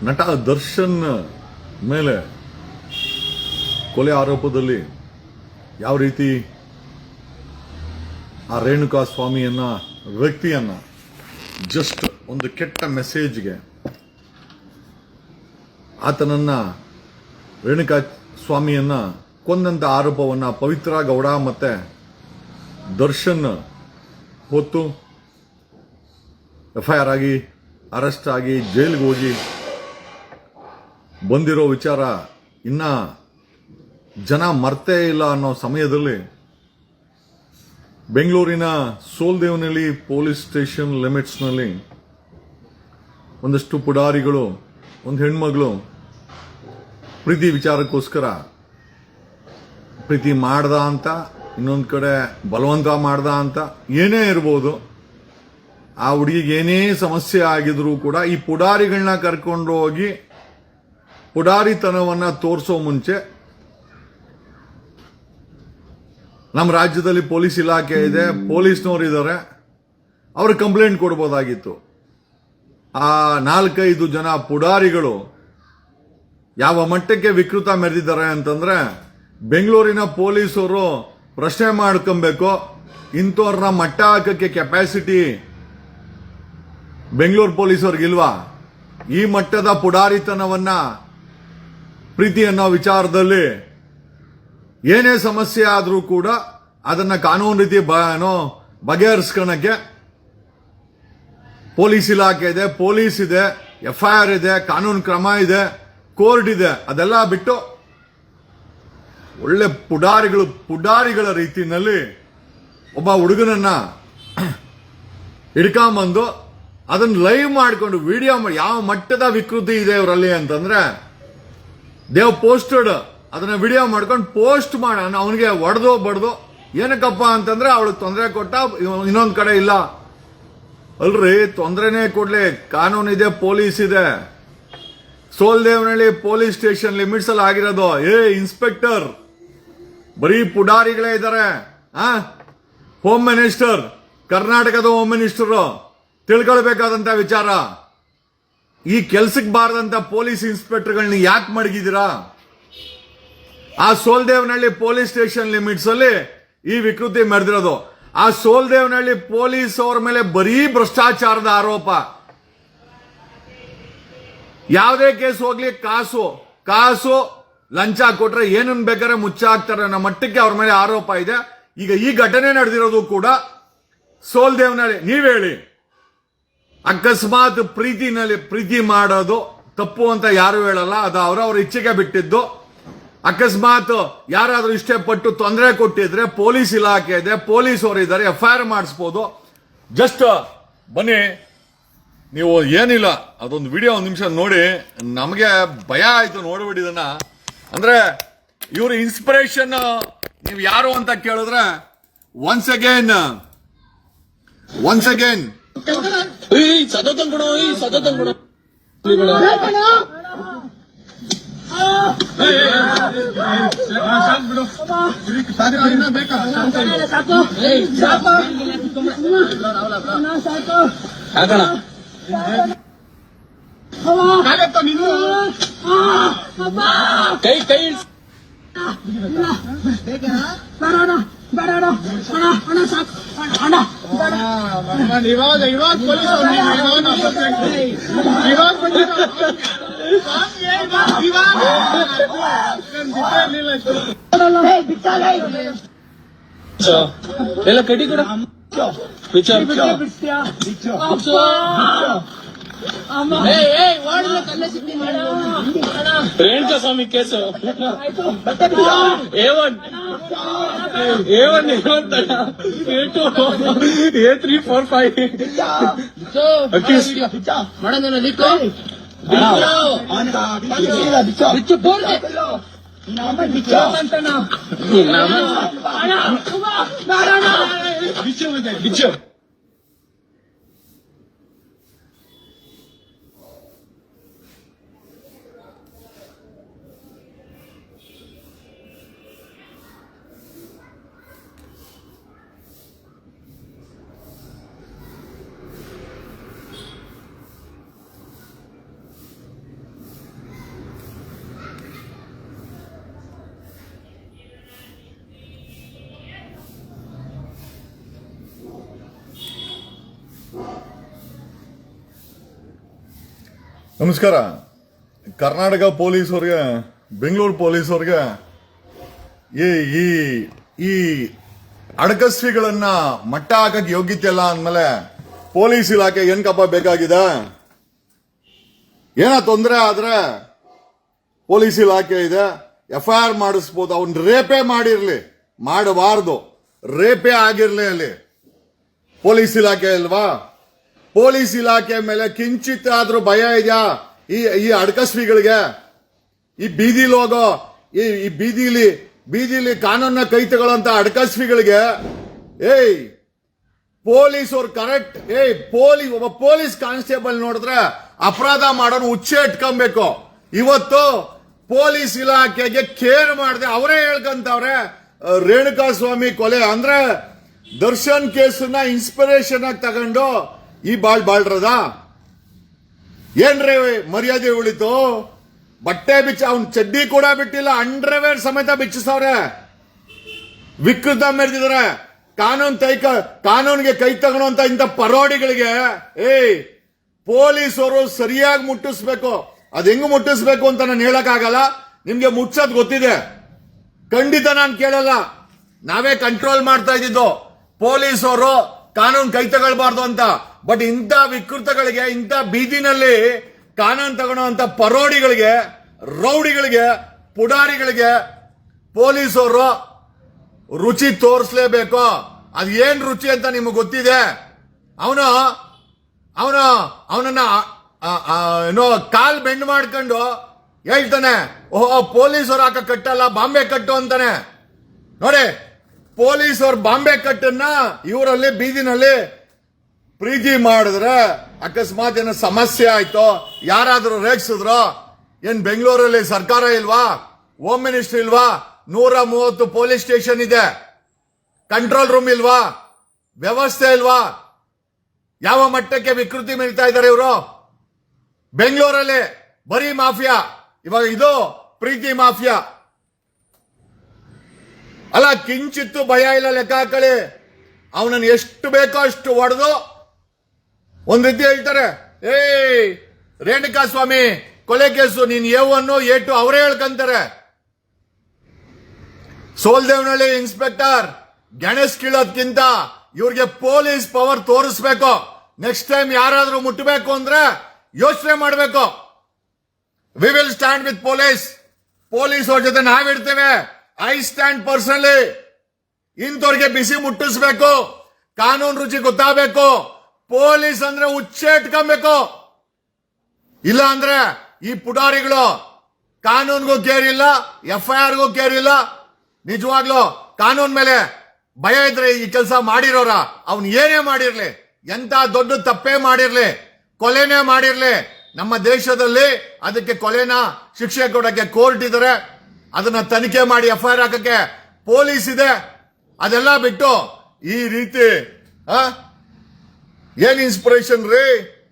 ನಟ ದರ್ಶನ್ ಮೇಲೆ ಕೊಲೆ ಆರೋಪದಲ್ಲಿ ಯಾವ ರೀತಿ ಆ ರೇಣುಕಾ ಸ್ವಾಮಿಯನ್ನ ವ್ಯಕ್ತಿಯನ್ನ ಜಸ್ಟ್ ಒಂದು ಕೆಟ್ಟ ಮೆಸೇಜ್ಗೆ ಆತನನ್ನ ರೇಣುಕಾ ಸ್ವಾಮಿಯನ್ನ ಕೊಂದಂತ ಆರೋಪವನ್ನ ಪವಿತ್ರ ಗೌಡ ಮತ್ತೆ ದರ್ಶನ್ ಹೊತ್ತು ಎಫ್ಐಆರ್ ಆಗಿ ಅರೆಸ್ಟ್ ಆಗಿ ಜೈಲಿಗೆ ಹೋಗಿ ಬಂದಿರೋ ವಿಚಾರ ಇನ್ನ ಜನ ಮರ್ತೇ ಇಲ್ಲ ಅನ್ನೋ ಸಮಯದಲ್ಲಿ ಬೆಂಗಳೂರಿನ ಸೋಲ್ದೇವ್ನಲ್ಲಿ ಪೊಲೀಸ್ ಸ್ಟೇಷನ್ ಲಿಮಿಟ್ಸ್ನಲ್ಲಿ ಒಂದಷ್ಟು ಪುಡಾರಿಗಳು ಒಂದು ಹೆಣ್ಮಗಳು ಪ್ರೀತಿ ವಿಚಾರಕ್ಕೋಸ್ಕರ ಪ್ರೀತಿ ಮಾಡ್ದ ಅಂತ ಇನ್ನೊಂದು ಕಡೆ ಬಲವಂತ ಮಾಡ್ದ ಅಂತ ಏನೇ ಇರ್ಬೋದು, ಆ ಹುಡುಗಿಗೆ ಏನೇ ಸಮಸ್ಯೆ ಆಗಿದ್ರು ಕೂಡ ಈ ಪುಡಾರಿಗಳನ್ನ ಕರ್ಕೊಂಡು ಹೋಗಿ ಪುಡಾರಿತನವನ್ನ ತೋರಿಸೋ ಮುಂಚೆ ನಮ್ಮ ರಾಜ್ಯದಲ್ಲಿ ಪೊಲೀಸ್ ಇಲಾಖೆ ಇದೆ, ಪೊಲೀಸ್ನವರು ಇದ್ದಾರೆ, ಅವರು ಕಂಪ್ಲೇಂಟ್ ಕೊಡ್ಬೋದಾಗಿತ್ತು. ಆ 4-5 ಜನ ಪುಡಾರಿಗಳು ಯಾವ ಮಟ್ಟಕ್ಕೆ ವಿಕೃತ ಮೆರೆದಿದ್ದಾರೆ ಅಂತಂದ್ರೆ ಬೆಂಗಳೂರಿನ ಪೊಲೀಸರು ಪ್ರಶ್ನೆ ಮಾಡ್ಕೊಬೇಕು, ಇಂಥವ್ರನ್ನ ಮಟ್ಟ ಹಾಕಕ್ಕೆ ಕೆಪಾಸಿಟಿ ಬೆಂಗಳೂರು ಪೊಲೀಸರಿಗಿಲ್ವಾ? ಈ ಮಟ್ಟದ ಪುಡಾರಿತನವನ್ನ ಪ್ರೀತಿ ಅನ್ನೋ ವಿಚಾರದಲ್ಲಿ ಏನೇ ಸಮಸ್ಯೆ ಆದರೂ ಕೂಡ ಅದನ್ನ ಕಾನೂನು ರೀತಿ ಬಗೆಹರಿಸ್ಕೊಳಕ್ಕೆ ಪೊಲೀಸ್ ಇಲಾಖೆ ಇದೆ, ಪೊಲೀಸ್ ಇದೆ, ಎಫ್ಐಆರ್ ಇದೆ, ಕಾನೂನು ಕ್ರಮ ಇದೆ, ಕೋರ್ಟ್ ಇದೆ. ಅದೆಲ್ಲ ಬಿಟ್ಟು ಒಳ್ಳೆ ಪುಡಾರಿಗಳ ರೀತಿಯಲ್ಲಿ ಒಬ್ಬ ಹುಡುಗನನ್ನ ಹಿಡ್ಕೊಂಬಂದು ಅದನ್ನ ಲೈವ್ ಮಾಡಿಕೊಂಡು ವಿಡಿಯೋ ಮಾಡಿ ಯಾವ ಮಟ್ಟದ ವಿಕೃತಿ ಇದೆ ಇವರಲ್ಲಿ ಅಂತಂದ್ರೆ ದೇವ್ ಪೋಸ್ಟೆಡ್ ಅದನ್ನ ವಿಡಿಯೋ ಮಾಡ್ಕೊಂಡು ಪೋಸ್ಟ್ ಮಾಡ ಅವನಿಗೆ ಒಡೆದೋ ಬಡ್ದೋ ಏನಕ್ಕಪ್ಪ ಅಂತಂದ್ರೆ ಅವಳು ತೊಂದರೆ ಕೊಟ್ಟ, ಇನ್ನೊಂದ್ ಕಡೆ ಇಲ್ಲ ಅಲ್ರಿ, ತೊಂದರೆನೇ ಕೊಡ್ಲಿ, ಕಾನೂನು ಇದೆ, ಪೊಲೀಸ್ ಇದೆ. ಸೋಲ್ದೇವನಹಳ್ಳಿ ಪೊಲೀಸ್ ಸ್ಟೇಷನ್ ಲಿಮಿಟ್ಸ್ ಅಲ್ಲಿ ಆಗಿರೋದು. ಇನ್ಸ್ಪೆಕ್ಟರ್ ಬರೀ ಪುಡಾರಿಗಳೇ ಇದ್ದಾರೆ. ಹೋಮ್ ಮಿನಿಸ್ಟರ್, ಕರ್ನಾಟಕದ ಹೋಮ್ ಮಿನಿಸ್ಟರ್ ತಿಳ್ಕೊಳ್ಬೇಕಾದಂತ ವಿಚಾರ. ಈ ಕೆಲ್ಸಕ್ಕೆ ಬಾರದಂತ ಪೊಲೀಸ್ ಇನ್ಸ್ಪೆಕ್ಟರ್ಗಳನ್ನ ಯಾಕೆ ಮಡಗಿದ್ದೀರಾ? ಆ ಸೋಲ್ದೇವನಹಳ್ಳಿ ಪೊಲೀಸ್ ಸ್ಟೇಷನ್ ಲಿಮಿಟ್ಸ್ ಅಲ್ಲಿ ಈ ವಿಕೃತಿ ಮೆರೆದಿರೋದು. ಆ ಸೋಲ್ದೇವನಹಳ್ಳಿ ಪೊಲೀಸ್ ಅವರ ಮೇಲೆ ಬರೀ ಭ್ರಷ್ಟಾಚಾರದ ಆರೋಪ. ಯಾವುದೇ ಕೇಸ್ ಹೋಗ್ಲಿ ಕಾಸು ಲಂಚ ಕೊಟ್ರೆ ಏನನ್ನ ಬೇಕಾದ್ರೆ ಮುಚ್ಚಾಕ್ತಾರೆ ಅನ್ನೋ ಮಟ್ಟಕ್ಕೆ ಅವ್ರ ಮೇಲೆ ಆರೋಪ ಇದೆ. ಈಗ ಈ ಘಟನೆ ನಡೆದಿರೋದು ಕೂಡ ಸೋಲ್ದೇವನಹಳ್ಳಿ. ನೀವ್ ಹೇಳಿ, ಅಕಸ್ಮಾತ್ ಪ್ರೀತಿ ಮಾಡೋದು ತಪ್ಪು ಅಂತ ಯಾರು ಹೇಳಲ್ಲ, ಅದು ಅವರವ್ರ ಇಚ್ಛೆಗೆ ಬಿಟ್ಟಿದ್ದು. ಅಕಸ್ಮಾತ್ ಯಾರಾದ್ರೂ ಇಷ್ಟಪಟ್ಟು ತೊಂದರೆ ಕೊಟ್ಟಿದ್ರೆ ಪೊಲೀಸ್ ಇಲಾಖೆ ಇದೆ, ಪೊಲೀಸ್ ಅವರು ಇದ್ದಾರೆ, ಎಫ್ಐಆರ್ ಮಾಡಿಸಬಹುದು. ಜಸ್ಟ್ ಬನ್ನಿ, ನೀವು ಏನಿಲ್ಲ ಅದೊಂದು ವಿಡಿಯೋ 1 ನಿಮಿಷ ನೋಡಿ. ನಮಗೆ ಭಯ ಆಯ್ತು ನೋಡ್ಬಿಟ್ಟಿದನ್ನ. ಅಂದ್ರೆ ಇವ್ರ ಇನ್ಸ್ಪಿರೇಷನ್ ನೀವು ಯಾರು ಅಂತ ಕೇಳಿದ್ರೆ ಒನ್ಸ್ ಅಗೇನ್ ಕೈ ಇವಾಗ ಎಲ್ಲ ಕಟಿ ಕೂಡ ರೇಣುಕಾ ಸ್ವಾಮಿ ಕೇಸು A1 A2 A3 4 5 ಬಿಚ್ಚು ನಮಸ್ಕಾರ. ಕರ್ನಾಟಕ ಪೊಲೀಸವ್ರಿಗೆ, ಬೆಂಗಳೂರು ಪೊಲೀಸವ್ರಿಗೆ ಈ ಈ ಈ ಅಡಕಸ್ವಿಗಳನ್ನ ಮಟ್ಟ ಹಾಕಕ್ ಯೋಗ್ಯತೆ ಇಲ್ಲ ಅಂದ್ಮೇಲೆ ಪೊಲೀಸ್ ಇಲಾಖೆ ಏನ್ ಕಪ್ಪ ಬೇಕಾಗಿದೆ? ಏನ ತೊಂದರೆ ಆದ್ರೆ ಪೊಲೀಸ್ ಇಲಾಖೆ ಇದೆ, FIR ಮಾಡಿಸ್ಬೋದು. ಅವನ್ ರೇಪೇ ಮಾಡಿರ್ಲಿ, ಮಾಡಬಾರ್ದು, ರೇಪೇ ಆಗಿರ್ಲಿ, ಅಲ್ಲಿ ಪೊಲೀಸ್ ಇಲಾಖೆ ಅಲ್ವಾ? ಪೊಲೀಸ್ ಇಲಾಖೆ ಮೇಲೆ ಕಿಂಚಿತ್ ಆದ್ರೂ ಭಯ ಇದೆಯಾ ಈ ಅಡಕಸ್ವಿಗಳಿಗೆ? ಈ ಬೀದಿಲಿ ಹೋಗೋ ಈ ಬೀದಿಲಿ ಕಾನೂನ ಕೈ ತಗೊಳ್ಳೋಂತ ಅಡಕಸ್ವಿಗಳಿಗೆ ಪೊಲೀಸ್ ಅವ್ರು ಕರೆಕ್ಟ್ ಒಬ್ಬ ಪೊಲೀಸ್ ಕಾನ್ಸ್ಟೇಬಲ್ ನೋಡಿದ್ರೆ ಅಪರಾಧ ಮಾಡೋನು ಹುಚ್ಚೆ ಇಟ್ಕೊಬೇಕು. ಇವತ್ತು ಪೊಲೀಸ್ ಇಲಾಖೆಗೆ ಕೇರ್ ಮಾಡದೆ ಅವರೇ ಹೇಳ್ಕಂತವ್ರೆ. ರೇಣುಕಾ ಸ್ವಾಮಿ ಕೊಲೆ ಅಂದ್ರೆ ದರ್ಶನ್ ಕೇಸನ್ನ ಇನ್ಸ್ಪಿರೇಷನ್ ಆಗಿ ತಗೊಂಡು ಈ ಬಾಳ್ರದ ಏನ್ರಿ ಮರ್ಯಾದೆ ಉಳಿತು? ಬಟ್ಟೆ ಬಿಚ್ಚ, ಅವ್ನ್ ಚಡ್ಡಿ ಕೂಡ ಬಿಟ್ಟಿಲ್ಲ, ಅಂಡರ್ವೇರ್ ಸಮೇತ ಬಿಚ್ಚಿಸವ್ರೆ. ವಿಕೃತ ಮೆರೆದಿದ್ದಾರೆ. ಕಾನೂನಿಗೆ ಕೈ ತಗೊಳ್ಳೋಂತ ಇಂಥ ಪರೋಡಿಗಳಿಗೆ ಪೊಲೀಸರು ಸರಿಯಾಗಿ ಮುಟ್ಟಿಸ್ಬೇಕು. ಅದ್ ಹೆಂಗ್ ಮುಟ್ಟಿಸ್ಬೇಕು ಅಂತ ನಾನು ಹೇಳಕ್ ಆಗಲ್ಲ, ನಿಮ್ಗೆ ಮುಚ್ಚೋದ್ ಗೊತ್ತಿದೆ. ಖಂಡಿತ ನಾನು ಕೇಳಲ್ಲ. ನಾವೇ ಕಂಟ್ರೋಲ್ ಮಾಡ್ತಾ ಇದ್ದಿದ್ದು ಪೊಲೀಸರು ಕಾನೂನು ಕೈ ತಗೊಳ್ಬಾರ್ದು ಅಂತ. ಬಟ್ ಇಂಥ ವಿಕೃತಗಳಿಗೆ, ಇಂಥ ಬೀದಿನಲ್ಲಿ ಕಾನೂನು ತಗೊಳ್ಳೋಂತ ಪರೋಡಿಗಳಿಗೆ, ರೌಡಿಗಳಿಗೆ, ಪುಡಾರಿಗಳಿಗೆ ಪೊಲೀಸರು ರುಚಿ ತೋರಿಸಲೇಬೇಕು. ಅದ್ ಏನ್ ರುಚಿ ಅಂತ ನಿಮಗೆ ಗೊತ್ತಿದೆ. ಅವನನ್ನ ಏನೋ ಕಾಲ್ ಬೆಂಡ್ ಮಾಡ್ಕೊಂಡು ಹೇಳ್ತಾನೆ, ಓಹೋ ಪೊಲೀಸರು ಹಾಕ ಕಟ್ಟಲ್ಲ, ಬಾಂಬೆ ಕಟ್ಟು ಅಂತಾನೆ. ನೋಡಿ, ಪೊಲೀಸರು ಬಾಂಬೆ ಕಟ್ಟನ್ನ ಇವರಲ್ಲಿ ಬೀದಿನಲ್ಲಿ ಪ್ರೀತಿ ಮಾಡಿದ್ರೆ ಅಕಸ್ಮಾತ್ ಏನೋ ಸಮಸ್ಯೆ ಆಯ್ತೋ, ಯಾರಾದ್ರೂ ರೇಗಿಸಿದ್ರು, ಏನ್ ಬೆಂಗಳೂರಲ್ಲಿ ಸರ್ಕಾರ ಇಲ್ವಾ? ಹೋಮ್ ಮಿನಿಸ್ಟರ್ ಇಲ್ವಾ? 130 ಪೊಲೀಸ್ ಸ್ಟೇಷನ್ ಇದೆ, ಕಂಟ್ರೋಲ್ ರೂಮ್ ಇಲ್ವಾ? ವ್ಯವಸ್ಥೆ ಇಲ್ವಾ? ಯಾವ ಮಟ್ಟಕ್ಕೆ ವಿಕೃತಿ ಮೆರಿತಾ ಇದ್ದಾರೆ ಇವರು? ಬೆಂಗಳೂರಲ್ಲಿ ಬರೀ ಮಾಫಿಯಾ, ಇವಾಗ ಇದು ಪ್ರೀತಿ ಮಾಫಿಯಾ ಅಲ್ಲ. ಕಿಂಚಿತ್ತು ಭಯ ಇಲ್ಲ, ಲೆಕ್ಕ ಹಾಕಳಿ. ಅವನನ್ನು ಎಷ್ಟು ಬೇಕೋ ಅಷ್ಟು ಹೊಡೆದು ಒಂದ್ ರೀತಿ ಹೇಳ್ತಾರೆ, ರೇಣುಕಾ ಸ್ವಾಮಿ ಕೊಲೆ ಕೇಸು, ನೀನ್ A1 A2 ಅವರೇ ಹೇಳ್ಕಂತಾರೆ. ಸೋಲ್ದೇವ್ನಳ್ಳಿ ಇನ್ಸ್ಪೆಕ್ಟರ್ ಗಣೇಶ್ ಕೀಳೋದ್ಕಿಂತ ಇವ್ರಿಗೆ ಪೊಲೀಸ್ ಪವರ್ ತೋರಿಸ್ಬೇಕು. ನೆಕ್ಸ್ಟ್ ಟೈಮ್ ಯಾರಾದ್ರೂ ಮುಟ್ಟಬೇಕು ಅಂದ್ರೆ ಯೋಚನೆ ಮಾಡಬೇಕು. We will stand with police ಅವ್ರ ಜೊತೆ ನಾವಿರ್ತೇವೆ. I stand personally. ಇಂಥವ್ರಿಗೆ ಬಿಸಿ ಮುಟ್ಟಿಸ್ಬೇಕು, ಕಾನೂನು ರುಚಿ ಗೊತ್ತಾಗಬೇಕು. ಪೊಲೀಸ್ ಅಂದ್ರೆ ಹುಚ್ಚೆ ಇಟ್ಕೊಬೇಕು. ಇಲ್ಲ ಅಂದ್ರೆ ಈ ಪುಡಾರಿಗಳು ಕಾನೂನ್ಗೂ ಕೇರ್ ಇಲ್ಲ, FIRಗೂ ಕೇರ್ ಇಲ್ಲ. ನಿಜವಾಗ್ಲೂ ಕಾನೂನ್ ಮೇಲೆ ಭಯ ಇದ್ರೆ ಈ ಕೆಲಸ ಮಾಡಿರೋರ, ಅವನ್ ಏನೇ ಮಾಡಿರ್ಲಿ, ಎಂತ ದೊಡ್ಡ ತಪ್ಪೇ ಮಾಡಿರ್ಲಿ, ಕೊಲೆನೇ ಮಾಡಿರ್ಲಿ, ನಮ್ಮ ದೇಶದಲ್ಲಿ ಅದಕ್ಕೆ ಕೊಲೆನ ಶಿಕ್ಷೆ ಕೊಡಕ್ಕೆ ಕೋರ್ಟ್ ಇದಾರೆ. ಅದನ್ನ ತನಿಖೆ ಮಾಡಿ FIR ಹಾಕಕ್ಕೆ ಪೊಲೀಸ್ ಇದೆ. ಅದೆಲ್ಲ ಬಿಟ್ಟು ಈ ರೀತಿ ಏನ್ ಇನ್ಸ್ಪಿರೇಷನ್ ರೀ?